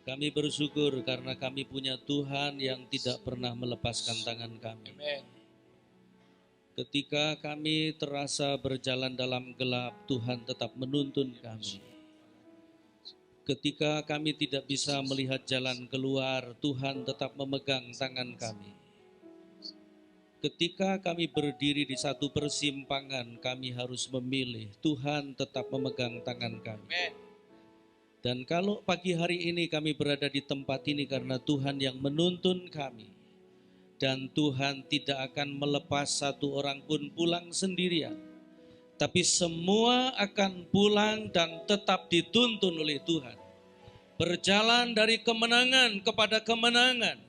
Kami bersyukur karena kami punya Tuhan yang tidak pernah melepaskan tangan kami. Amen. Ketika kami terasa berjalan dalam gelap, Tuhan tetap menuntun kami. Ketika kami tidak bisa melihat jalan keluar, Tuhan tetap memegang tangan kami. Ketika kami berdiri di satu persimpangan, kami harus memilih, Tuhan tetap memegang tangan kami. Amen. Dan kalau pagi hari ini kami berada di tempat ini karena Tuhan yang menuntun kami. Dan Tuhan tidak akan melepas satu orang pun pulang sendirian. Tapi semua akan pulang dan tetap dituntun oleh Tuhan. Berjalan dari kemenangan kepada kemenangan.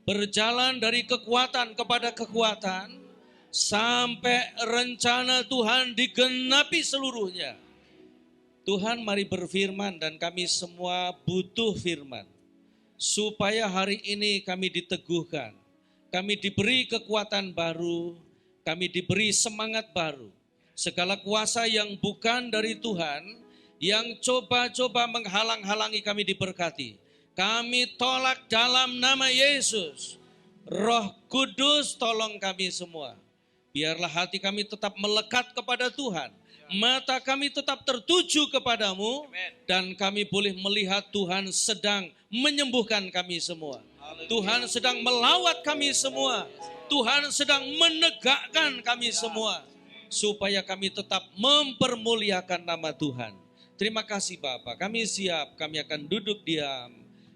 Berjalan dari kekuatan kepada kekuatan. Sampai rencana Tuhan digenapi seluruhnya. Tuhan mari berfirman dan kami semua butuh firman. Supaya hari ini kami diteguhkan. Kami diberi kekuatan baru, kami diberi semangat baru. Segala kuasa yang bukan dari Tuhan, yang coba-coba menghalang-halangi kami diberkati. Kami tolak dalam nama Yesus. Roh Kudus tolong kami semua. Biarlah hati kami tetap melekat kepada Tuhan. Mata kami tetap tertuju kepadamu. Dan kami boleh melihat Tuhan sedang menyembuhkan kami semua. Tuhan sedang melawat kami semua. Tuhan sedang menegakkan kami semua. Supaya kami tetap mempermuliakan nama Tuhan. Terima kasih Bapak, kami siap, kami akan duduk diam.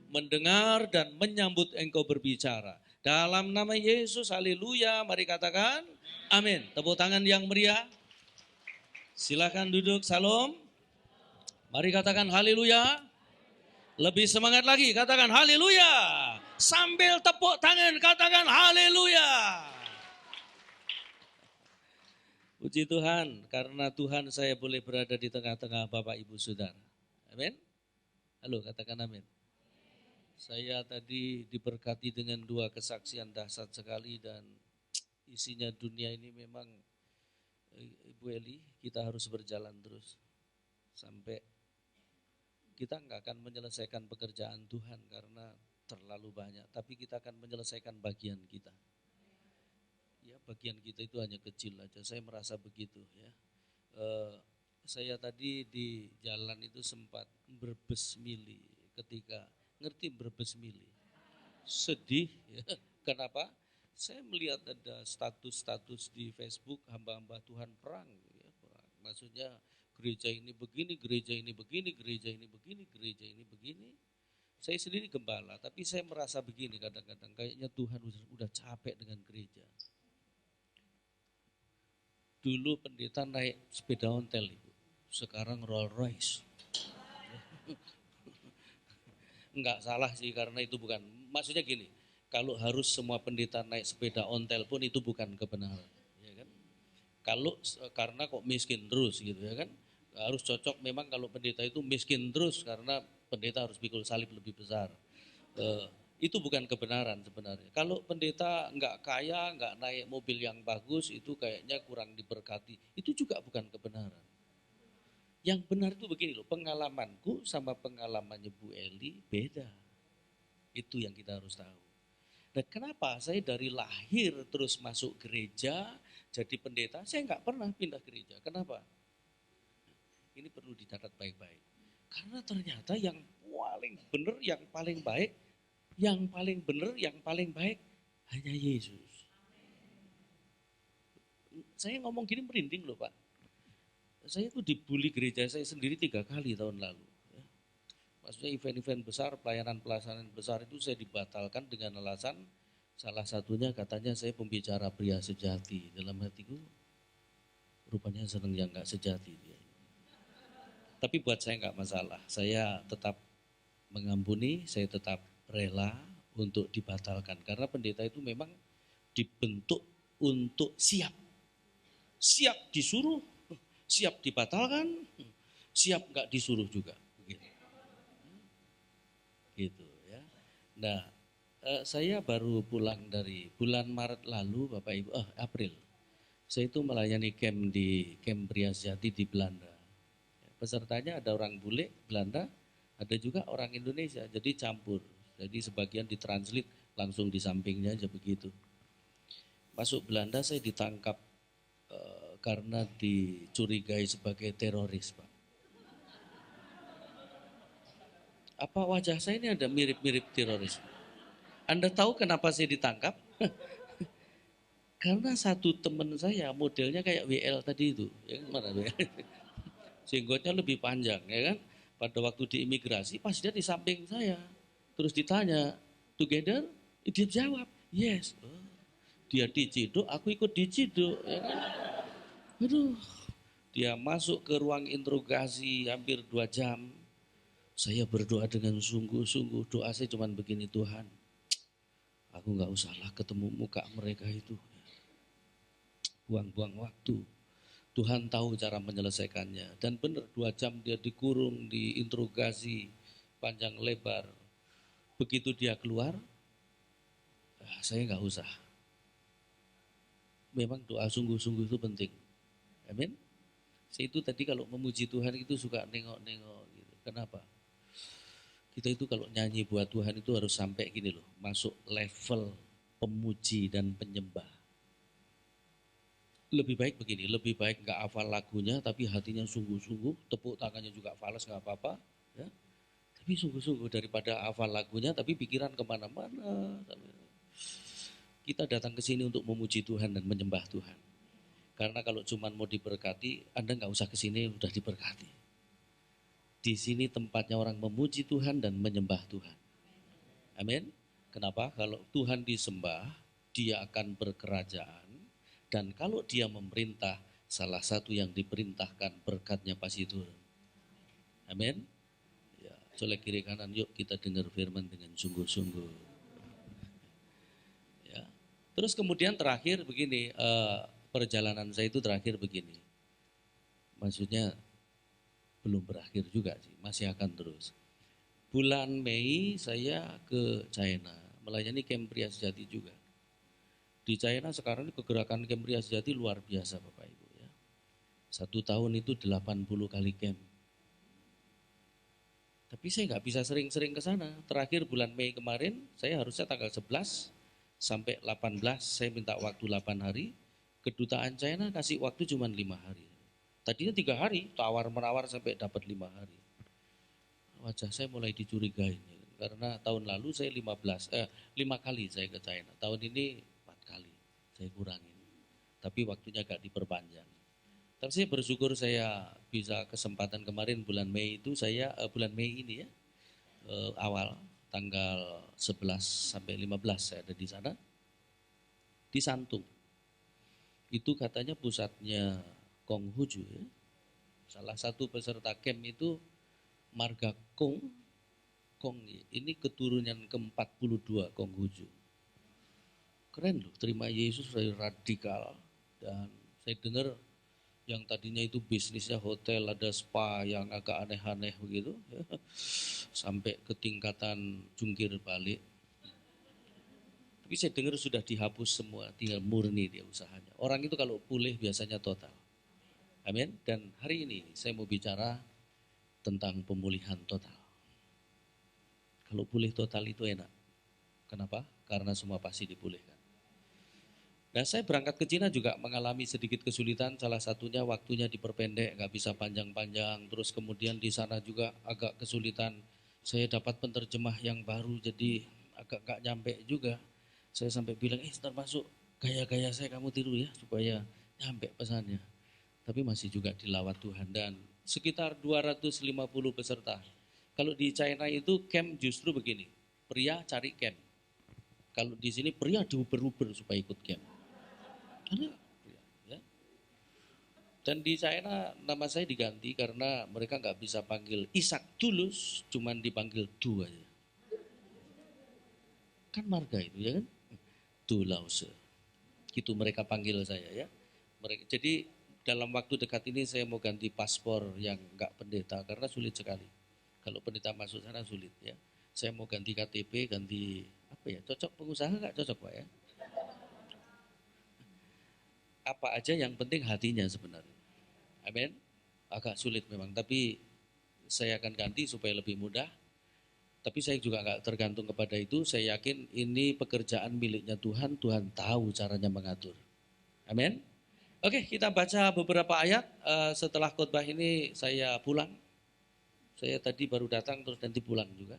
Mendengar dan menyambut Engkau berbicara. Dalam nama Yesus, haleluya, mari katakan amin. Tepuk tangan yang meriah. Silakan duduk, salam. Mari katakan haleluya. Lebih semangat lagi, katakan haleluya. Sambil tepuk tangan, katakan haleluya. Puji Tuhan, karena Tuhan saya boleh berada di tengah-tengah Bapak Ibu Saudara. Amin. Halo, katakan amin. Saya tadi diberkati dengan 2 kesaksian dahsyat sekali dan isinya dunia ini memang, Ibu Eli, kita harus berjalan terus sampai kita enggak akan menyelesaikan pekerjaan Tuhan karena terlalu banyak, tapi kita akan menyelesaikan bagian kita. Ya, bagian kita itu hanya kecil aja, saya merasa begitu ya. Saya tadi di jalan itu sempat berbesmili ketika, ngerti berbesmili? Sedih ya. Kenapa? Saya melihat ada status-status di Facebook hamba-hamba Tuhan perang, ya, perang. Maksudnya gereja ini begini, gereja ini begini, gereja ini begini, gereja ini begini. Saya sendiri gembala, tapi saya merasa begini kadang-kadang, kayaknya Tuhan udah capek dengan gereja. Dulu pendeta naik sepeda ontel, Ibu. Sekarang Rolls Royce. Enggak salah sih karena itu bukan, maksudnya gini, kalau harus semua pendeta naik sepeda ontel pun itu bukan kebenaran, ya kan? Kalau karena kok miskin terus gitu ya kan? Harus cocok memang kalau pendeta itu miskin terus karena pendeta harus pikul salib lebih besar. Itu bukan kebenaran sebenarnya. Kalau pendeta enggak kaya, enggak naik mobil yang bagus, itu kayaknya kurang diberkati. Itu juga bukan kebenaran. Yang benar itu begini loh, pengalamanku sama pengalamannya Bu Eli beda. Itu yang kita harus tahu. Dan kenapa saya dari lahir terus masuk gereja, jadi pendeta, saya enggak pernah pindah gereja. Kenapa? Ini perlu dicatat baik-baik. Karena ternyata yang paling benar, yang paling baik, yang paling benar, yang paling baik hanya Yesus. Saya ngomong gini merinding loh Pak. Saya tuh dibully gereja saya sendiri 3 kali tahun lalu. Maksudnya event-event besar, pelayanan-pelayanan besar itu saya dibatalkan dengan alasan salah satunya katanya saya pembicara pria sejati. Dalam hatiku rupanya senang yang gak sejati dia. Tapi buat saya gak masalah. Saya tetap mengampuni, saya tetap rela untuk dibatalkan. Karena pendeta itu memang dibentuk untuk siap. Siap disuruh, siap dibatalkan, siap gak disuruh juga. Gitu ya. Nah, saya baru pulang dari bulan Maret lalu, Bapak Ibu, April. Saya itu melayani camp di Camp Pria Sejati di Belanda. Pesertanya ada orang bule Belanda, Ada juga orang Indonesia, jadi campur. Jadi sebagian ditranslate langsung di sampingnya aja begitu. Masuk Belanda saya ditangkap karena dicurigai sebagai teroris, Pak. Apa wajah saya ini ada mirip-mirip teroris? Anda tahu kenapa saya ditangkap? Karena satu teman saya modelnya kayak WL tadi itu. Ya kan, mana WL? Jenggotnya lebih panjang, ya kan? Pada waktu di imigrasi, pas dia di samping saya. Terus ditanya, together? Dia jawab, yes. Oh, dia diciduk, aku ikut diciduk. Ya kan? Aduh, dia masuk ke ruang interogasi hampir 2 jam. Saya berdoa dengan sungguh-sungguh, doa saya cuma begini, Tuhan, aku nggak usahlah ketemu muka mereka itu. Buang-buang waktu. Tuhan tahu cara menyelesaikannya. Dan benar 2 jam dia dikurung, diinterogasi panjang lebar. Begitu dia keluar, saya nggak usah. Memang doa sungguh-sungguh itu penting. Amin. Saya itu tadi kalau memuji Tuhan itu suka nengok-nengok gitu. Kenapa? Kita itu kalau nyanyi buat Tuhan itu harus sampai gini loh, masuk level pemuji dan penyembah. Lebih baik begini, lebih baik nggak hafal lagunya tapi hatinya sungguh-sungguh, tepuk tangannya juga falas nggak apa-apa, ya. Tapi sungguh-sungguh daripada hafal lagunya tapi pikiran kemana-mana. Kita datang ke sini untuk memuji Tuhan dan menyembah Tuhan. Karena kalau cuma mau diberkati, Anda nggak usah ke sini udah diberkati. Di sini tempatnya orang memuji Tuhan dan menyembah Tuhan. Amin. Kenapa? Kalau Tuhan disembah, dia akan berkerajaan. Dan kalau dia memerintah, salah satu yang diperintahkan berkatnya pasti turun. Amin. Ya, colek kiri kanan, yuk kita dengar firman dengan sungguh-sungguh. Ya. Terus kemudian terakhir begini, perjalanan saya itu terakhir begini. Maksudnya belum berakhir juga sih, masih akan terus. Bulan Mei saya ke China, melayani camp pria sejati juga. Di China sekarang kegerakan camp pria sejati luar biasa Bapak Ibu ya. 1 tahun itu 80 kali camp. Tapi saya nggak bisa sering-sering ke sana. Terakhir bulan Mei kemarin, saya harusnya tanggal 11 sampai 18, saya minta waktu 8 hari. Kedutaan China kasih waktu cuma 5 hari. Tadinya 3 hari, tawar-menawar sampai dapat 5 hari. Wajah saya mulai dicurigai. Karena tahun lalu saya 5 kali saya ke China. Tahun ini 4 kali saya kurangin. Tapi waktunya agak diperpanjang. Tapi saya bersyukur saya bisa kesempatan kemarin bulan Mei itu bulan Mei ini ya, awal tanggal 11 sampai 15 saya ada di sana. Di Santung. Itu katanya pusatnya Konghucu ya. Salah satu peserta camp itu marga Kong ini keturunan ke-42 Konghucu. Keren loh, terima Yesus dari radikal. Dan saya dengar yang tadinya itu bisnisnya hotel, ada spa yang agak aneh-aneh begitu, ya. Sampai ke tingkatan jungkir balik. Tapi saya dengar sudah dihapus semua, tinggal murni dia usahanya. Orang itu kalau pulih biasanya total. Amin. Dan hari ini saya mau bicara tentang pemulihan total. Kalau pulih total itu enak. Kenapa? Karena semua pasti dipulihkan. Nah saya berangkat ke Cina juga mengalami sedikit kesulitan, salah satunya waktunya diperpendek, nggak bisa panjang-panjang, terus kemudian di sana juga agak kesulitan, saya dapat penerjemah yang baru jadi agak nggak nyampe juga. Saya sampai bilang, ntar masuk gaya-gaya saya kamu tiru ya supaya nyampe pesannya. Tapi masih juga dilawat Tuhan dan sekitar 250 peserta. Kalau di China itu camp justru begini, pria cari camp. Kalau di sini pria diuber-uber supaya ikut camp. Ya. Dan di China nama saya diganti karena mereka nggak bisa panggil Isak Tulus, cuman dipanggil Du aja. Kan marga itu ya kan? Du Lause. Gitu mereka panggil saya ya. Jadi dalam waktu dekat ini saya mau ganti paspor yang nggak pendeta karena sulit sekali. Kalau pendeta masuk sana sulit ya. Saya mau ganti KTP, ganti apa ya? Cocok pengusaha nggak cocok Pak ya? Apa aja yang penting hatinya sebenarnya. Amin. Agak sulit memang, tapi saya akan ganti supaya lebih mudah. Tapi saya juga nggak tergantung kepada itu, saya yakin ini pekerjaan miliknya Tuhan, Tuhan tahu caranya mengatur. Amin. Oke, kita baca beberapa ayat, setelah khotbah ini saya pulang. Saya tadi baru datang terus nanti pulang juga.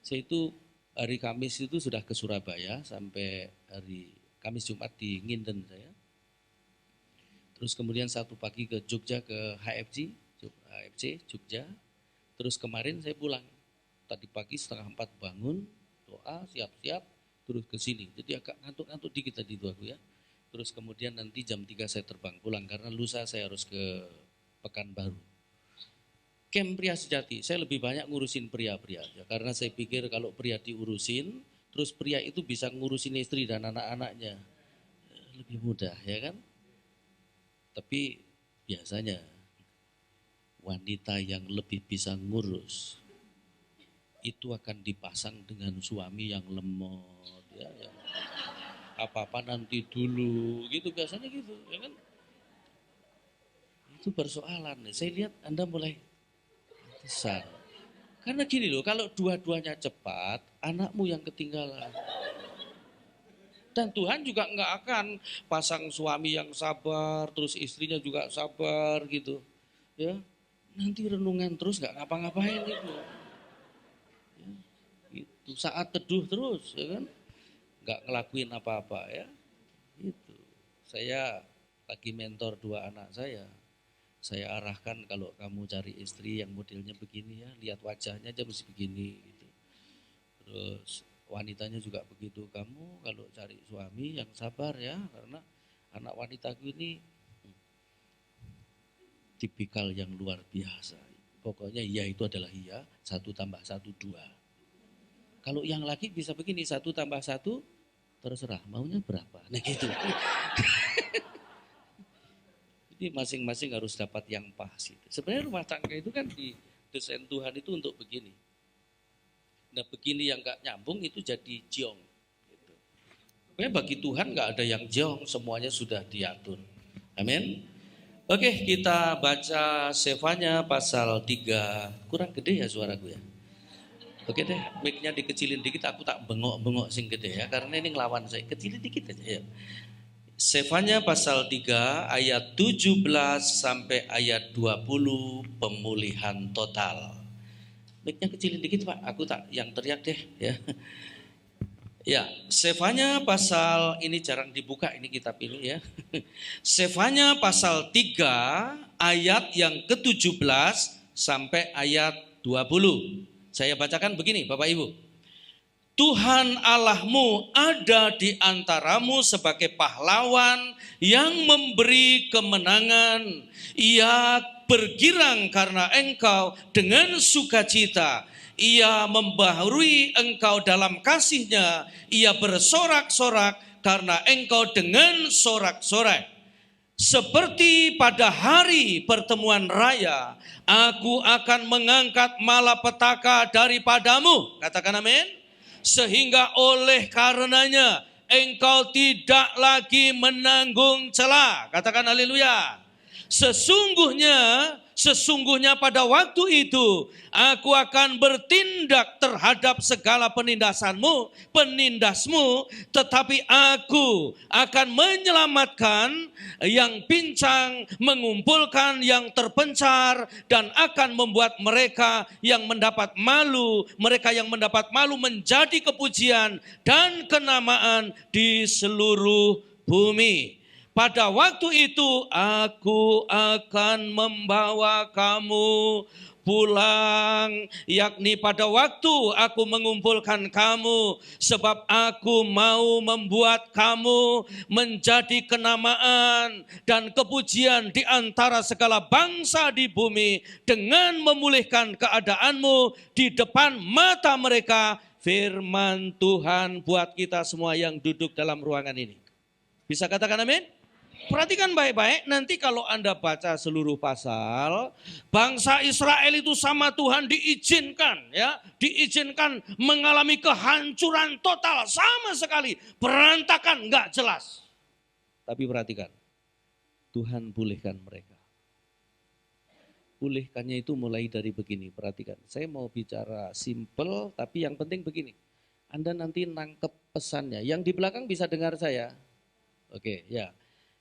Saya itu hari Kamis itu sudah ke Surabaya sampai hari Kamis Jumat di Nginden saya. Terus kemudian satu pagi ke Jogja ke HFC Jogja. Terus kemarin saya pulang. Tadi pagi 3:30 bangun, doa, siap-siap, terus ke sini. Jadi agak ngantuk-ngantuk dikit tadi itu aku ya. Terus kemudian nanti jam 3 saya terbang pulang karena lusa saya harus ke Pekanbaru. Camp Pria Sejati, saya lebih banyak ngurusin pria-pria aja. Karena saya pikir kalau pria diurusin, terus pria itu bisa ngurusin istri dan anak-anaknya. Lebih mudah ya kan? Tapi biasanya wanita yang lebih bisa ngurus itu akan dipasang dengan suami yang lemot ya, yang apa-apa nanti dulu gitu, biasanya gitu ya kan. Itu persoalan. Saya lihat Anda mulai besar. Karena gini loh, kalau dua-duanya cepat, anakmu yang ketinggalan. Dan Tuhan juga nggak akan pasang suami yang sabar, terus istrinya juga sabar gitu. Ya, nanti renungan terus nggak ngapa-ngapain gitu. Ya, itu saat teduh terus, ya kan? Nggak ngelakuin apa-apa ya. Itu. Saya lagi mentor 2 anak saya arahkan kalau kamu cari istri yang modelnya begini ya, lihat wajahnya aja mesti begini gitu. Terus wanitanya juga begitu, kamu kalau cari suami yang sabar ya, karena anak wanitaku ini tipikal yang luar biasa. Pokoknya iya itu adalah iya, 1 tambah 1 2. Kalau yang laki bisa begini, 1 tambah 1 terserah, maunya berapa? Nah gitu. Jadi masing-masing harus dapat yang pas. Gitu. Sebenarnya rumah tangga itu kan didesain Tuhan itu untuk begini. Nah begini yang gak nyambung itu jadi jong. Gitu. Pokoknya bagi Tuhan gak ada yang jong, semuanya sudah diatur. Amin. Oke, kita baca Sefanya pasal 3. Kurang gede ya suaraku ya. Oke deh, mic-nya dikecilin dikit, aku tak bengok-bengok sing gede ya. Karena ini ngelawan saya, kecilin dikit aja ya. Sefanya pasal 3 ayat 17 sampai ayat 20 pemulihan total. Mic-nya kecilin dikit Pak, aku tak yang teriak deh ya. Ya, Sefanya pasal ini jarang dibuka ini kitab ini ya. Sefanya pasal 3 ayat yang ke-17 sampai ayat 20. Saya bacakan begini Bapak Ibu. Tuhan Allahmu ada di antaramu sebagai pahlawan yang memberi kemenangan. Ia bergirang karena engkau dengan sukacita. Ia membaharui engkau dalam kasih-Nya. Ia bersorak-sorak karena engkau dengan sorak-sorai. Seperti pada hari pertemuan raya, aku akan mengangkat malapetaka daripadamu. Katakan amin. Sehingga oleh karenanya engkau tidak lagi menanggung cela. Katakan haleluya. Sesungguhnya pada waktu itu aku akan bertindak terhadap segala penindasmu, tetapi aku akan menyelamatkan yang pincang, mengumpulkan yang terpencar, dan akan membuat mereka yang mendapat malu menjadi kepujian dan kenamaan di seluruh bumi. Pada waktu itu aku akan membawa kamu pulang, yakni pada waktu aku mengumpulkan kamu, sebab aku mau membuat kamu menjadi kenamaan dan kepujian di antara segala bangsa di bumi, dengan memulihkan keadaanmu di depan mata mereka. Firman Tuhan buat kita semua yang duduk dalam ruangan ini. Bisa katakan amin? Perhatikan baik-baik, nanti kalau Anda baca seluruh pasal, bangsa Israel itu sama Tuhan diizinkan mengalami kehancuran total, sama sekali, berantakan, enggak jelas. Tapi perhatikan, Tuhan pulihkan mereka. Pulihkannya itu mulai dari begini, perhatikan. Saya mau bicara simple, tapi yang penting begini. Anda nanti nangkep pesannya. Yang di belakang bisa dengar saya? Oke, ya.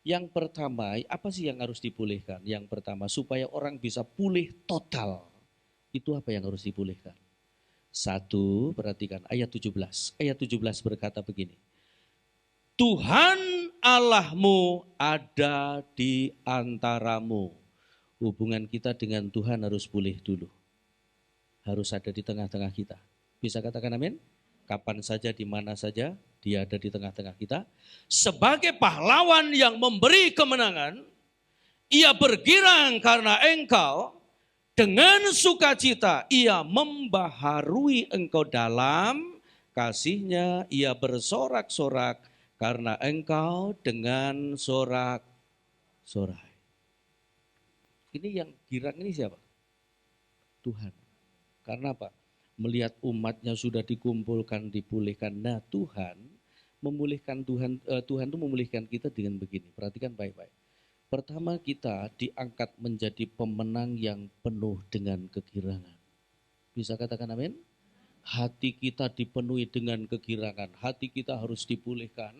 Yang pertama, apa sih yang harus dipulihkan? Yang pertama, supaya orang bisa pulih total. Itu apa yang harus dipulihkan? Satu, perhatikan ayat 17. Ayat 17 berkata begini. Tuhan Allahmu ada di antaramu. Hubungan kita dengan Tuhan harus pulih dulu. Harus ada di tengah-tengah kita. Bisa katakan amin? Kapan saja, di mana saja, dia ada di tengah-tengah kita. Sebagai pahlawan yang memberi kemenangan, ia bergirang karena engkau, dengan sukacita ia membaharui engkau dalam kasihnya, ia bersorak-sorak karena engkau dengan sorak-sorai. Ini yang girang ini siapa? Tuhan. Karena apa? Melihat umatnya sudah dikumpulkan, dipulihkan. Nah Tuhan memulihkan Tuhan itu memulihkan kita dengan begini. Perhatikan baik-baik. Pertama kita diangkat menjadi pemenang yang penuh dengan kegirangan. Bisa katakan amin? Hati kita dipenuhi dengan kegirangan. Hati kita harus dipulihkan.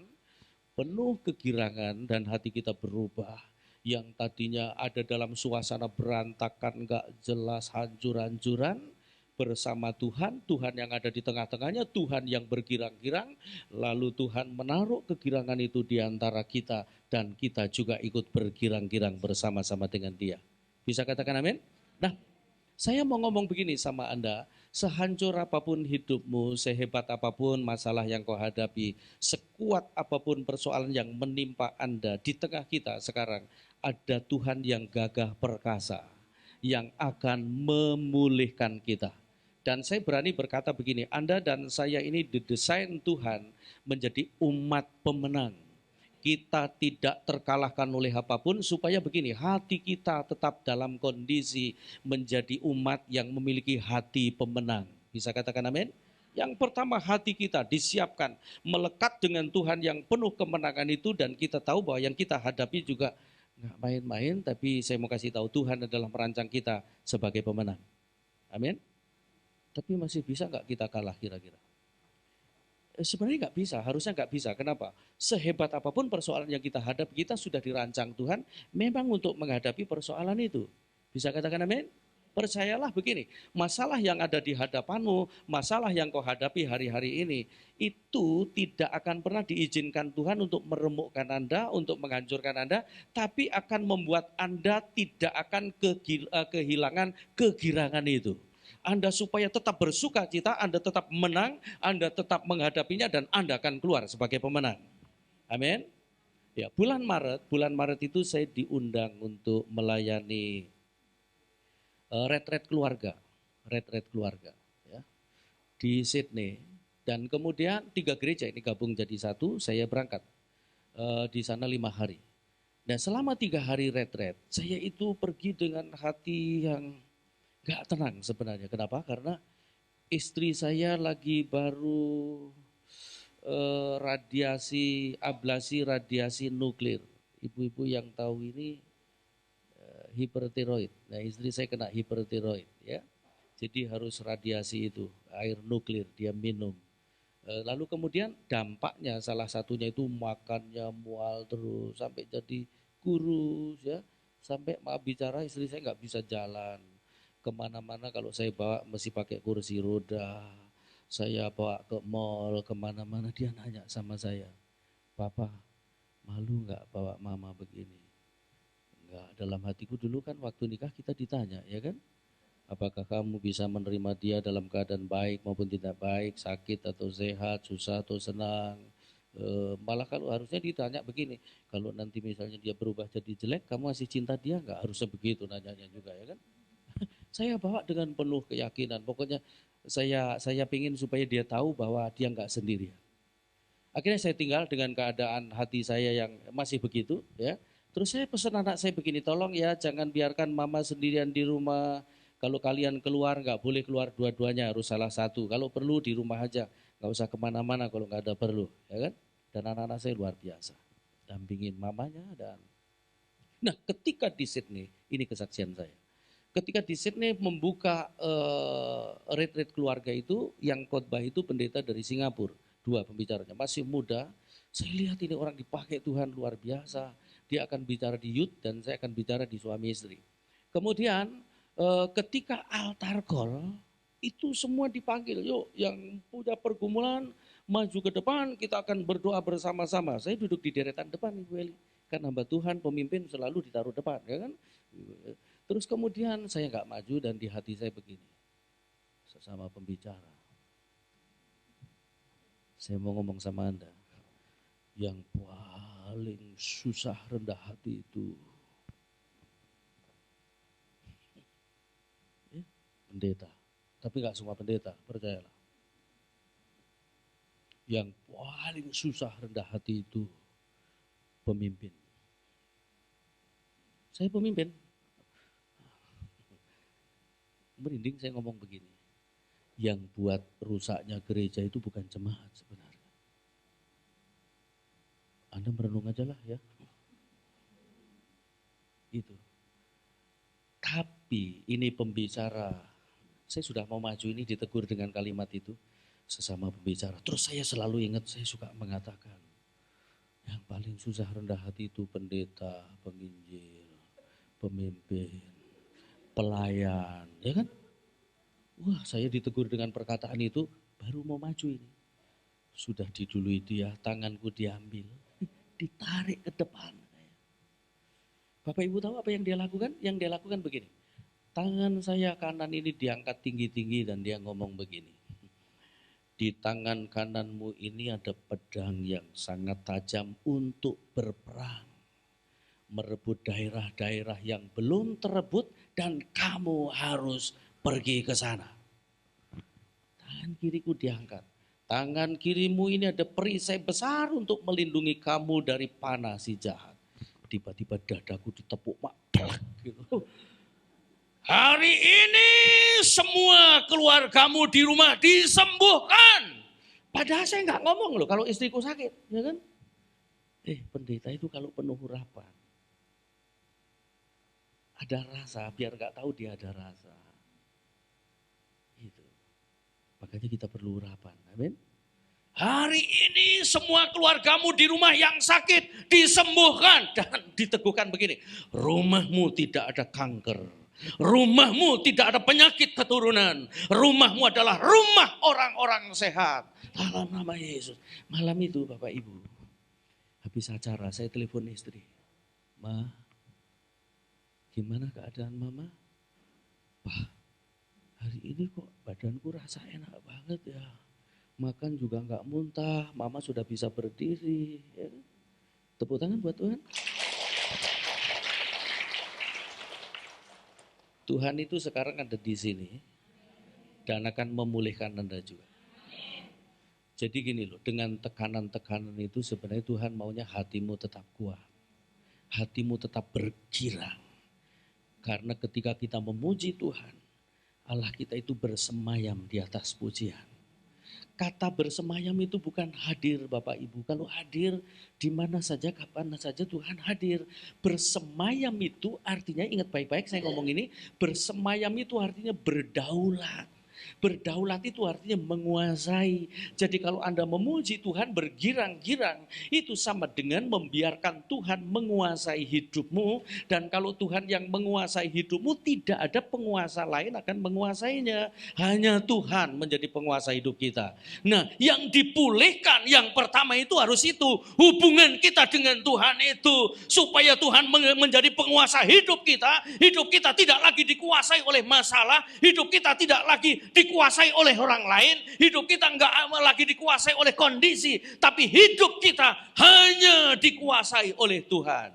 Penuh kegirangan dan hati kita berubah. Yang tadinya ada dalam suasana berantakan, gak jelas, hancur-hancuran, bersama Tuhan, Tuhan yang ada di tengah-tengahnya, Tuhan yang bergirang-girang, lalu Tuhan menaruh kegirangan itu di antara kita, dan kita juga ikut bergirang-girang bersama-sama dengan Dia. Bisa katakan amin? Nah, saya mau ngomong begini sama Anda, sehancur apapun hidupmu, sehebat apapun masalah yang kau hadapi, sekuat apapun persoalan yang menimpa Anda, di tengah kita sekarang ada Tuhan yang gagah perkasa, yang akan memulihkan kita. Dan saya berani berkata begini, Anda dan saya ini didesain Tuhan menjadi umat pemenang. Kita tidak terkalahkan oleh apapun, supaya begini, hati kita tetap dalam kondisi menjadi umat yang memiliki hati pemenang. Bisa katakan amin? Yang pertama, hati kita disiapkan melekat dengan Tuhan yang penuh kemenangan itu, dan kita tahu bahwa yang kita hadapi juga nggak main-main, tapi saya mau kasih tahu Tuhan adalah merancang kita sebagai pemenang. Amin? Tapi masih bisa nggak kita kalah kira-kira? Sebenarnya nggak bisa, harusnya nggak bisa. Kenapa? Sehebat apapun persoalan yang kita hadapi, kita sudah dirancang Tuhan memang untuk menghadapi persoalan itu. Bisa katakan amin? Percayalah begini, masalah yang ada di hadapanmu, masalah yang kau hadapi hari-hari ini, itu tidak akan pernah diizinkan Tuhan untuk meremukkan Anda, untuk menghancurkan Anda, tapi akan membuat Anda tidak akan kehilangan kegirangan itu. Anda supaya tetap bersuka cita, Anda tetap menang, Anda tetap menghadapinya, dan Anda akan keluar sebagai pemenang. Amin. Ya, bulan Maret itu saya diundang untuk melayani retret keluarga, ya, di Sydney. Dan kemudian 3 gereja ini gabung jadi satu, saya berangkat di sana 5 hari. Nah selama 3 hari retret, saya itu pergi dengan hati yang gak tenang sebenarnya. Kenapa? Karena istri saya lagi baru ablasi radiasi nuklir. Ibu-ibu yang tahu ini hipertiroid. Nah istri saya kena hipertiroid, ya. Jadi harus radiasi itu, air nuklir dia minum. Lalu kemudian dampaknya salah satunya itu makannya mual terus sampai jadi kurus, ya. Sampai maaf bicara istri saya nggak bisa jalan. Kemana-mana kalau saya bawa mesti pakai kursi roda. Saya bawa ke mall, kemana-mana dia nanya sama saya, Papa, malu nggak bawa mama begini? Enggak, dalam hatiku dulu kan waktu nikah kita ditanya, ya kan? Apakah kamu bisa menerima dia dalam keadaan baik maupun tidak baik, sakit atau sehat, susah atau senang? Malah kalau harusnya ditanya begini, kalau nanti misalnya dia berubah jadi jelek, kamu masih cinta dia nggak? Harusnya begitu nanyanya juga, ya kan? Saya bawa dengan penuh keyakinan. Pokoknya saya pingin supaya dia tahu bahwa dia nggak sendirian. Akhirnya saya tinggal dengan keadaan hati saya yang masih begitu, ya. Terus saya pesan anak saya begini, tolong ya jangan biarkan mama sendirian di rumah. Kalau kalian keluar nggak boleh keluar dua-duanya, harus salah satu. Kalau perlu di rumah aja, nggak usah kemana-mana kalau nggak ada perlu, ya kan? Dan anak-anak saya luar biasa, dampingin mamanya. Dan nah ketika di Sydney, ini kesaksian saya. Ketika di Sydney membuka retreat keluarga itu, yang khotbah itu pendeta dari Singapura, 2 pembicaranya, masih muda. Saya lihat ini orang dipakai Tuhan luar biasa. Dia akan bicara di youth dan saya akan bicara di suami istri. Kemudian ketika altar call, itu semua dipanggil, yuk yang punya pergumulan maju ke depan, kita akan berdoa bersama-sama. Saya duduk di deretan depan, Ibu Eli. Kan hamba Tuhan, pemimpin selalu ditaruh depan, ya kan? Terus kemudian saya nggak maju dan di hati saya begini, sesama pembicara, saya mau ngomong sama Anda, yang paling susah rendah hati itu ya, pendeta. Tapi nggak semua pendeta, percayalah. Yang paling susah rendah hati itu pemimpin. Saya pemimpin. Merinding saya ngomong begini. Yang buat rusaknya gereja itu bukan jemaat sebenarnya. Anda merenung aja lah ya. Gitu. Tapi ini pembicara, saya sudah mau maju ini ditegur dengan kalimat itu. Sesama pembicara. Terus saya selalu ingat, saya suka mengatakan. Yang paling susah rendah hati itu pendeta, penginjil, pemimpin, pelayan, ya kan? Wah, saya ditegur dengan perkataan itu, baru mau maju ini. Sudah didului dia, tanganku diambil, ditarik ke depan. Bapak Ibu tahu apa yang dia lakukan? Yang dia lakukan begini. Tangan saya kanan ini diangkat tinggi-tinggi dan dia ngomong begini. Di tangan kananmu ini ada pedang yang sangat tajam untuk berperang. Merebut daerah-daerah yang belum terebut dan kamu harus pergi ke sana. Tangan kiriku diangkat. Tangan kirimu ini ada perisai besar untuk melindungi kamu dari panah si jahat. Tiba-tiba dadaku ditepuk mak. Gitu. Hari ini semua keluargamu di rumah disembuhkan. Padahal saya nggak ngomong loh kalau istriku sakit, ya kan? Pendeta itu kalau penuh harapan, ada rasa, biar nggak tahu dia ada rasa. Gitu. Makanya kita perlu urapan. Amin. Hari ini semua keluargamu di rumah yang sakit disembuhkan. Dan diteguhkan begini, rumahmu tidak ada kanker. Rumahmu tidak ada penyakit keturunan. Rumahmu adalah rumah orang-orang sehat. Dalam nama Yesus. Malam itu Bapak Ibu, habis acara saya telepon istri. Ma, gimana keadaan mama? Wah, hari ini kok badanku rasa enak banget ya. Makan juga nggak muntah, mama sudah bisa berdiri. Ya. Tepuk tangan buat Tuhan. Tuhan itu sekarang ada di sini dan akan memulihkan Anda juga. Jadi gini loh, dengan tekanan-tekanan itu sebenarnya Tuhan maunya hatimu tetap kuat. Hatimu tetap bergirang. Karena ketika kita memuji Tuhan, Allah kita itu bersemayam di atas pujian. Kata bersemayam itu bukan hadir Bapak Ibu. Kalau hadir di mana saja, kapan saja Tuhan hadir. Bersemayam itu artinya, ingat baik-baik saya ngomong ini, bersemayam itu artinya berdaulat. Berdaulat itu artinya menguasai. Jadi kalau Anda memuji Tuhan bergirang-girang, itu sama dengan membiarkan Tuhan menguasai hidupmu. Dan kalau Tuhan yang menguasai hidupmu, tidak ada penguasa lain akan menguasainya. Hanya Tuhan menjadi penguasa hidup kita. Nah, yang dipulihkan yang pertama itu harus itu. Hubungan kita dengan Tuhan itu. Supaya Tuhan menjadi penguasa hidup kita. Hidup kita tidak lagi dikuasai oleh masalah. Hidup kita tidak lagi dikuasai oleh orang lain, hidup kita enggak lagi dikuasai oleh kondisi, tapi hidup kita hanya dikuasai oleh Tuhan.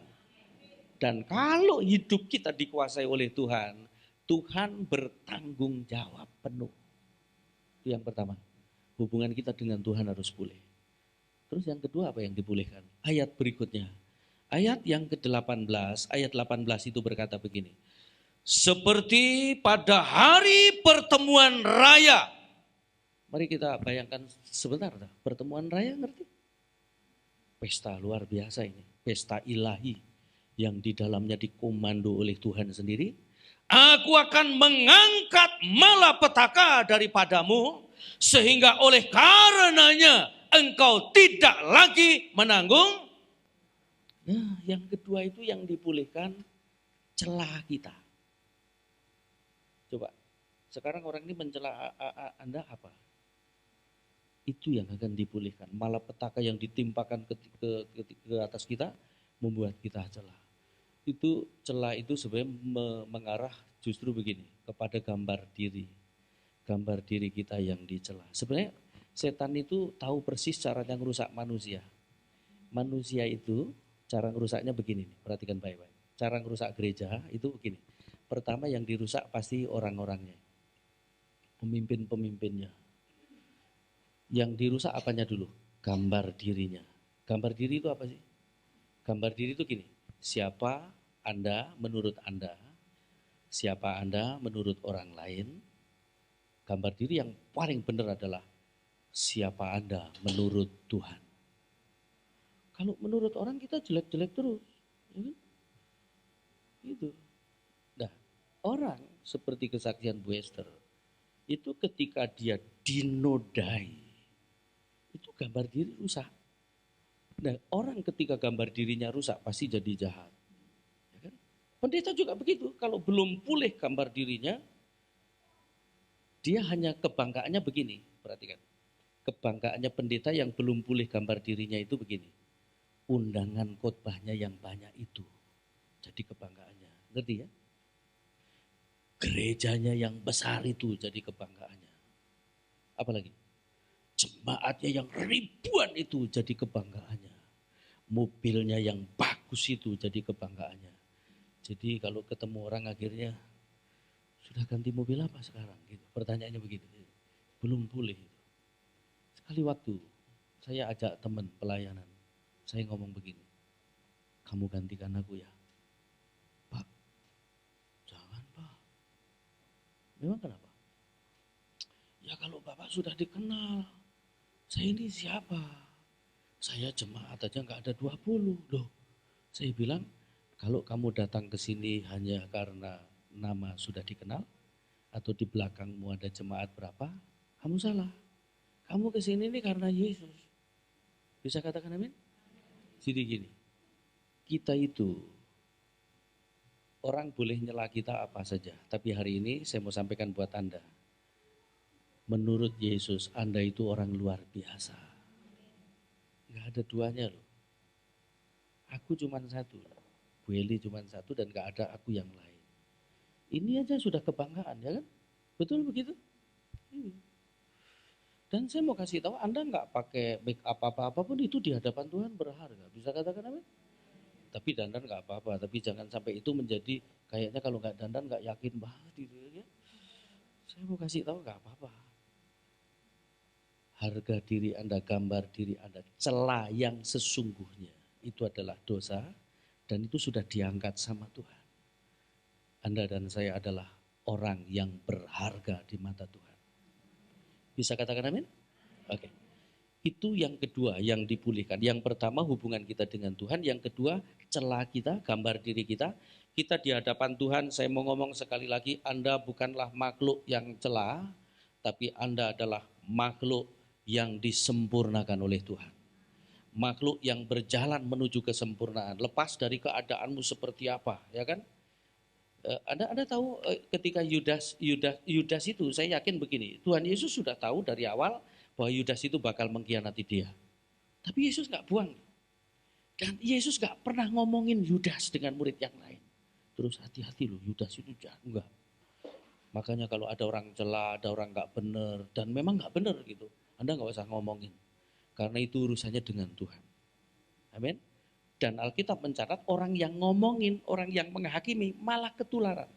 Dan kalau hidup kita dikuasai oleh Tuhan, Tuhan bertanggung jawab penuh. Itu yang pertama, hubungan kita dengan Tuhan harus pulih. Terus yang kedua apa yang dipulihkan? Ayat berikutnya, ayat yang ke-18, ayat 18 itu berkata begini. Seperti pada hari pertemuan raya. Mari kita bayangkan sebentar. Pertemuan raya ngerti? Pesta luar biasa ini. Pesta ilahi yang di dalamnya dikomando oleh Tuhan sendiri. Aku akan mengangkat malapetaka daripadamu, sehingga oleh karenanya engkau tidak lagi menanggung. Nah, yang kedua itu yang dipulihkan celah kita. Coba, sekarang orang ini mencela Anda apa? Itu yang akan dipulihkan. Malapetaka yang ditimpakan ke atas kita membuat kita celah. Itu celah itu sebenarnya mengarah justru begini, kepada gambar diri. Gambar diri kita yang dicela. Sebenarnya setan itu tahu persis caranya merusak manusia. Manusia itu cara merusaknya begini, perhatikan baik-baik. Cara merusak gereja itu begini. Pertama yang dirusak pasti orang-orangnya. Pemimpin-pemimpinnya. Yang dirusak apanya dulu? Gambar dirinya. Gambar diri itu apa sih? Gambar diri itu gini. Siapa Anda menurut Anda, siapa Anda menurut orang lain. Gambar diri yang paling benar adalah siapa Anda menurut Tuhan. Kalau menurut orang kita jelek-jelek terus. Ya kan? Itu. Nah, orang seperti kesaksian Bu Esther, itu ketika dia dinodai, itu gambar diri rusak. Nah, orang ketika gambar dirinya rusak pasti jadi jahat. Ya kan? Pendeta juga begitu, kalau belum pulih gambar dirinya, dia hanya kebanggaannya begini, perhatikan. Kebanggaannya pendeta yang belum pulih gambar dirinya itu begini. Undangan khotbahnya yang banyak itu. Jadi kebanggaannya, ngerti ya? Gerejanya yang besar itu jadi kebanggaannya. Apalagi? Jemaatnya yang ribuan itu jadi kebanggaannya. Mobilnya yang bagus itu jadi kebanggaannya. Jadi kalau ketemu orang akhirnya, sudah ganti mobil apa sekarang? Gitu. Pertanyaannya begitu. Belum pulih. Sekali waktu saya ajak teman pelayanan. Saya ngomong begini. Kamu gantikan aku ya. Pak, jangan Pak. Memang kenapa? Ya kalau Bapak sudah dikenal. Saya ini siapa? Saya jemaat aja nggak ada 20 loh. Saya bilang kalau kamu datang ke sini hanya karena nama sudah dikenal atau di belakangmu ada jemaat berapa, kamu salah. Kamu ke sini ini karena Yesus. Bisa katakan amin? Jadi gini, kita itu orang boleh nyela kita apa saja, tapi hari ini saya mau sampaikan buat Anda. Menurut Yesus, Anda itu orang luar biasa. Gak ada duanya loh. Aku cuma satu, Bu Eli cuma satu dan gak ada aku yang lain. Ini aja sudah kebanggaan ya kan? Betul begitu? Dan saya mau kasih tahu Anda gak pakai make up apa-apapun itu di hadapan Tuhan berharga. Bisa katakan amin? Tapi dandan gak apa-apa, tapi jangan sampai itu menjadi kayaknya kalau gak dandan gak yakin banget gitu ya. Saya mau kasih tahu gak apa-apa. Harga diri Anda, gambar diri Anda, celah yang sesungguhnya itu adalah dosa dan itu sudah diangkat sama Tuhan. Anda dan saya adalah orang yang berharga di mata Tuhan. Bisa katakan amin? Oke. Itu yang kedua yang dipulihkan. Yang pertama hubungan kita dengan Tuhan, yang kedua celah kita, gambar diri kita. Kita di hadapan Tuhan, saya mau ngomong sekali lagi, Anda bukanlah makhluk yang celah, tapi Anda adalah makhluk yang disempurnakan oleh Tuhan. Makhluk yang berjalan menuju kesempurnaan. Lepas dari keadaanmu seperti apa, ya kan? Anda tahu ketika Yudas itu, saya yakin begini, Tuhan Yesus sudah tahu dari awal bahwa Yudas itu bakal mengkhianati dia. Tapi Yesus gak buang. Dan Yesus gak pernah ngomongin Yudas dengan murid yang lain. Terus hati-hati loh, Yudas itu jahat. Enggak. Makanya kalau ada orang celah, ada orang gak benar, dan memang gak benar gitu. Anda gak usah ngomongin. Karena itu urusannya dengan Tuhan. Amin. Dan Alkitab mencatat orang yang ngomongin, orang yang menghakimi malah ketularan.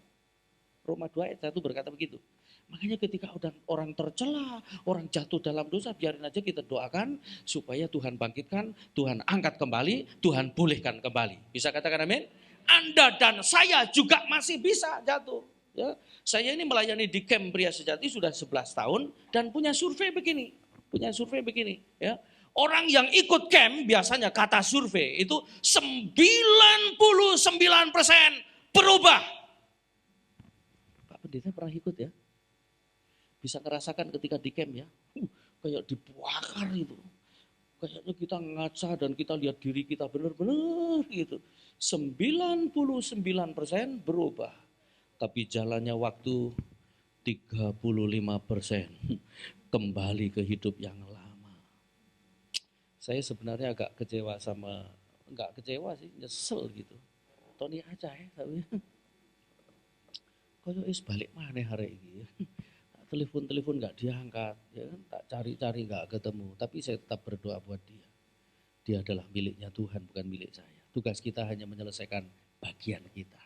Roma 2 ayat 1 berkata begitu. Makanya ketika orang tercela, orang jatuh dalam dosa, biarin aja kita doakan supaya Tuhan bangkitkan, Tuhan angkat kembali, Tuhan pulihkan kembali. Bisa katakan amin? Anda dan saya juga masih bisa jatuh. Ya. Saya ini melayani di camp Pria Sejati sudah 11 tahun dan punya survei begini. Ya. Orang yang ikut camp biasanya kata survei itu 99% berubah. Pendeta pernah ikut ya? Bisa ngerasakan ketika di camp ya, kayak dibakar itu. Kayaknya kita ngaca dan kita lihat diri kita benar-benar gitu. 99% berubah. Tapi jalannya waktu 35% kembali ke hidup yang lama. Saya sebenarnya agak kecewa enggak kecewa sih, nyesel gitu. Tony aja ya, tapi kok balik mana hari ini. Telepon nggak diangkat, ya kan? Tak cari-cari nggak ketemu. Tapi saya tetap berdoa buat dia. Dia adalah miliknya Tuhan, bukan milik saya. Tugas kita hanya menyelesaikan bagian kita.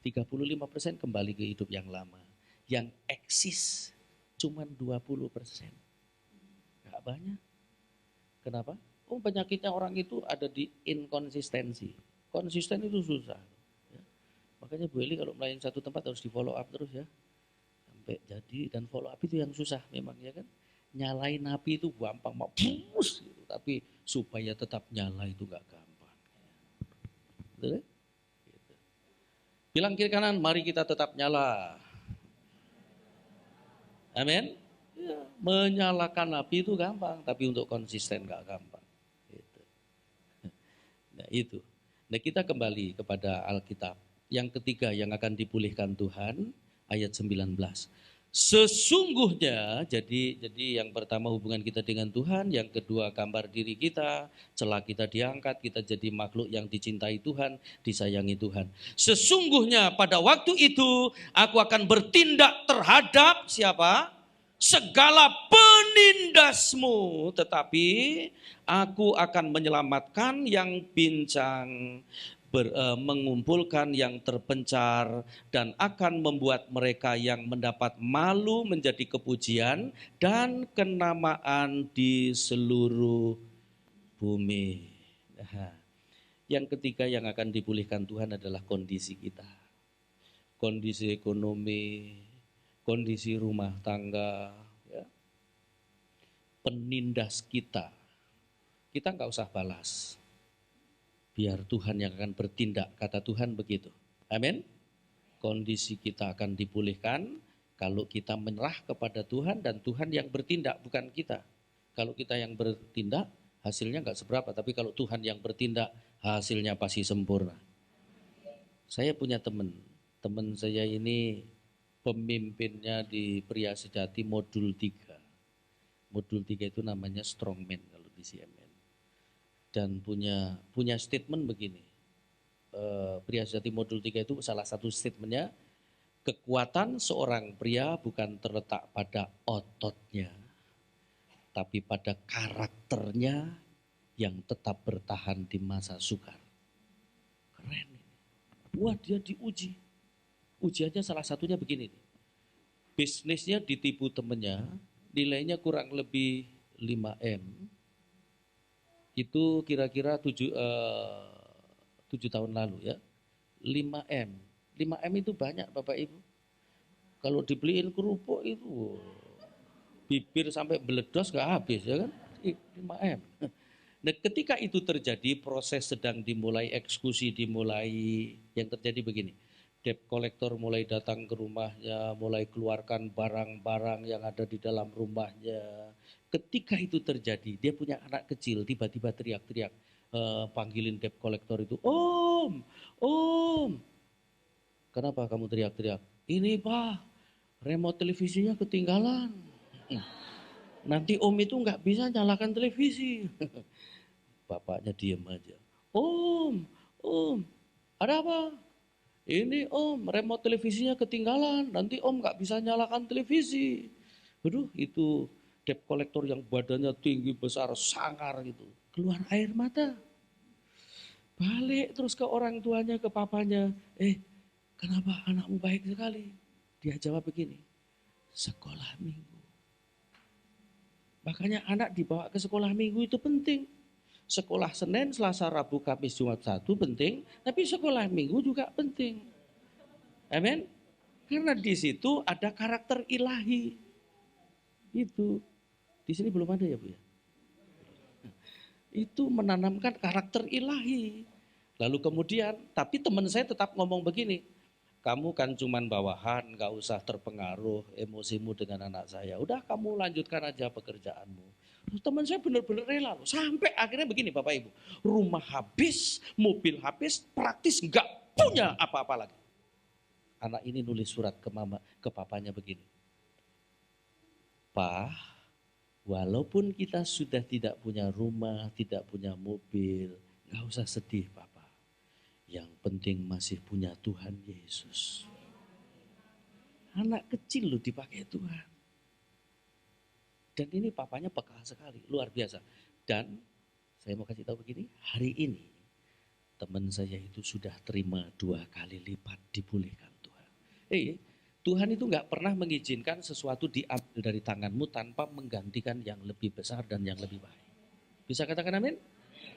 35% kembali ke hidup yang lama. Yang eksis cuma 20%. Nggak banyak. Kenapa? Penyakitnya orang itu ada di inkonsistensi. Konsisten itu susah. Ya. Makanya Bu Eli kalau melayani satu tempat harus di follow up terus ya. Sampai jadi, dan follow up itu yang susah memang ya kan. Nyalain api itu gampang, mau bus gitu. Tapi supaya tetap nyala itu gak gampang. Betul ya? Gitu. Bilang kiri kanan, mari kita tetap nyala. Amin. Ya, menyalakan api itu gampang, tapi untuk konsisten gak gampang. Gitu. Nah itu. Nah kita kembali kepada Alkitab. Yang ketiga yang akan dipulihkan Tuhan, ayat 19. Sesungguhnya, jadi yang pertama hubungan kita dengan Tuhan, yang kedua gambar diri kita, celah kita diangkat, kita jadi makhluk yang dicintai Tuhan, disayangi Tuhan. Sesungguhnya pada waktu itu aku akan bertindak terhadap siapa? Segala penindasmu, tetapi aku akan menyelamatkan yang pincang, mengumpulkan yang terpencar, dan akan membuat mereka yang mendapat malu menjadi kepujian dan kenamaan di seluruh bumi. Nah, yang ketiga yang akan dipulihkan Tuhan adalah kondisi kita. Kondisi ekonomi, kondisi rumah tangga, ya. Penindas kita. Kita nggak usah balas. Biar Tuhan yang akan bertindak, kata Tuhan begitu. Amin. Kondisi kita akan dipulihkan kalau kita menyerah kepada Tuhan, dan Tuhan yang bertindak, bukan kita. Kalau kita yang bertindak, hasilnya nggak seberapa. Tapi kalau Tuhan yang bertindak, hasilnya pasti sempurna. Saya punya teman saya ini pemimpinnya di Pria Sejati modul 3. Modul 3 itu namanya Strongman kalau di CMN. Dan punya statement begini, Pria Sejati modul 3 itu salah satu statementnya, kekuatan seorang pria bukan terletak pada ototnya, tapi pada karakternya yang tetap bertahan di masa sukar. Keren ini. Wah, dia diuji. Ujiannya salah satunya begini, bisnisnya ditipu temennya, nilainya kurang lebih 5M. Itu kira-kira 7 tahun lalu ya. 5M. 5M itu banyak Bapak Ibu. Kalau dibeliin kerupuk itu bibir sampai beledos gak habis ya kan. 5M. Nah ketika itu terjadi, proses sedang dimulai, eksekusi dimulai, yang terjadi begini. Debt collector mulai datang ke rumahnya, mulai keluarkan barang-barang yang ada di dalam rumahnya. Ketika itu terjadi, dia punya anak kecil, tiba-tiba teriak-teriak, panggilin debt collector itu, Om. Kenapa kamu teriak-teriak? Ini Pak, remote televisinya ketinggalan. Nanti Om itu nggak bisa nyalakan televisi. Bapaknya diem aja. Om, ada apa? Ini Om, remote televisinya ketinggalan, nanti Om nggak bisa nyalakan televisi. Aduh, itu debt collector yang badannya tinggi, besar, sangar gitu. Keluar air mata. Balik terus ke orang tuanya, ke papanya. Kenapa anakmu baik sekali? Dia jawab begini, sekolah minggu. Makanya anak dibawa ke sekolah minggu itu penting. Sekolah Senin, Selasa, Rabu, Kamis, Jumat, Sabtu penting, tapi sekolah Minggu juga penting. Amin. Karena di situ ada karakter ilahi. Itu. Di sini belum ada ya Bu ya? Itu menanamkan karakter ilahi. Lalu kemudian, tapi teman saya tetap ngomong begini, kamu kan cuman bawahan, gak usah terpengaruh emosimu dengan anak saya. Udah kamu lanjutkan aja pekerjaanmu. Teman saya benar-benar rela loh. Sampai akhirnya begini Bapak Ibu. Rumah habis, mobil habis, praktis gak punya apa-apa lagi. Anak ini nulis surat ke papanya begini. Pak, walaupun kita sudah tidak punya rumah, tidak punya mobil, gak usah sedih Papa. Yang penting masih punya Tuhan Yesus. Anak kecil loh dipakai Tuhan. Dan ini papanya peka sekali, luar biasa. Dan saya mau kasih tahu begini, hari ini teman saya itu sudah terima 2 kali lipat dipulihkan Tuhan. Tuhan itu gak pernah mengizinkan sesuatu diambil dari tanganmu tanpa menggantikan yang lebih besar dan yang lebih baik. Bisa katakan amin?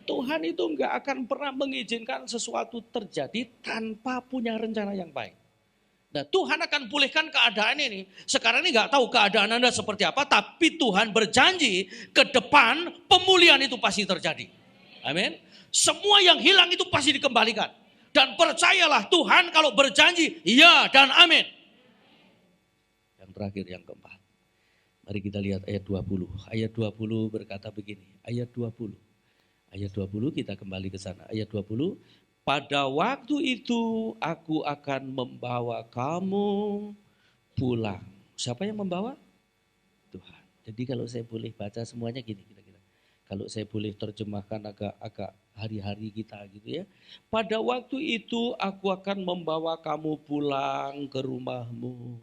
Tuhan itu enggak akan pernah mengizinkan sesuatu terjadi tanpa punya rencana yang baik. Nah, Tuhan akan pulihkan keadaan ini. Sekarang ini enggak tahu keadaan Anda seperti apa, tapi Tuhan berjanji ke depan pemulihan itu pasti terjadi. Amin. Semua yang hilang itu pasti dikembalikan. Dan percayalah Tuhan kalau berjanji, ya dan amin. Yang terakhir, yang keempat. Mari kita lihat ayat 20. Ayat 20 berkata begini. Ayat 20 kita kembali ke sana. Ayat 20. Pada waktu itu aku akan membawa kamu pulang. Siapa yang membawa? Tuhan. Jadi kalau saya boleh baca semuanya gini kira-kira. Kalau saya boleh terjemahkan agak hari-hari kita gitu ya. Pada waktu itu aku akan membawa kamu pulang ke rumahmu.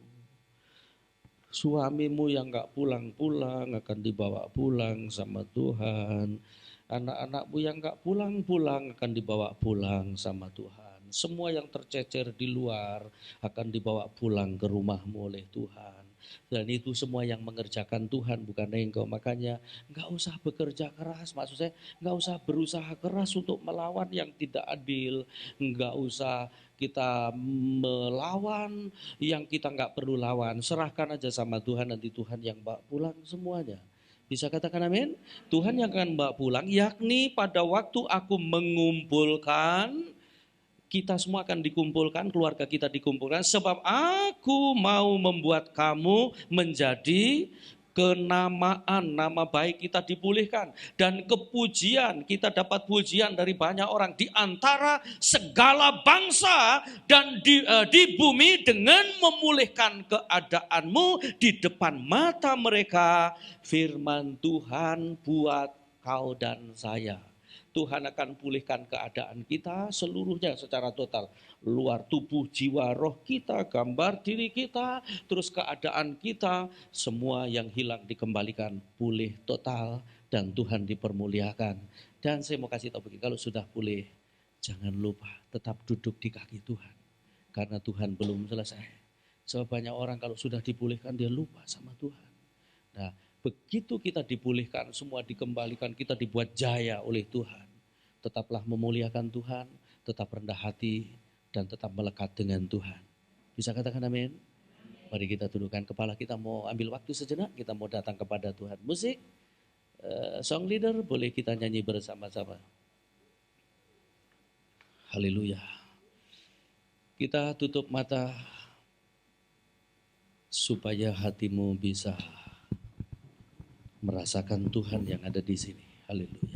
Suamimu yang gak pulang-pulang akan dibawa pulang sama Tuhan. Anak-anakmu yang gak pulang-pulang akan dibawa pulang sama Tuhan. Semua yang tercecer di luar akan dibawa pulang ke rumahmu oleh Tuhan. Dan itu semua yang mengerjakan Tuhan, bukan engkau. Makanya gak usah bekerja keras, maksud saya gak usah berusaha keras untuk melawan yang tidak adil. Gak usah kita melawan yang kita gak perlu lawan. Serahkan aja sama Tuhan, nanti Tuhan yang bawa pulang semuanya. Bisa katakan amin? Tuhan yang akan bawa pulang, yakni pada waktu aku mengumpulkan, kita semua akan dikumpulkan, keluarga kita dikumpulkan, sebab aku mau membuat kamu menjadi kenamaan, nama baik kita dipulihkan. Dan kepujian, kita dapat pujian dari banyak orang di antara segala bangsa dan di bumi dengan memulihkan keadaanmu di depan mata mereka. Firman Tuhan buat kau dan saya. Tuhan akan pulihkan keadaan kita seluruhnya secara total. Luar tubuh, jiwa, roh kita, gambar diri kita, terus keadaan kita, semua yang hilang dikembalikan pulih total dan Tuhan dipermuliakan. Dan saya mau kasih tahu begini, kalau sudah pulih, jangan lupa tetap duduk di kaki Tuhan. Karena Tuhan belum selesai. Sebab banyak orang kalau sudah dipulihkan dia lupa sama Tuhan. Nah, begitu kita dipulihkan, semua dikembalikan, kita dibuat jaya oleh Tuhan. Tetaplah memuliakan Tuhan, tetap rendah hati, dan tetap melekat dengan Tuhan. Bisa katakan amin? Mari kita tundukkan kepala, kita mau ambil waktu sejenak, kita mau datang kepada Tuhan. Musik, song leader, boleh kita nyanyi bersama-sama. Haleluya. Kita tutup mata, supaya hatimu bisa merasakan Tuhan yang ada di sini. Haleluya.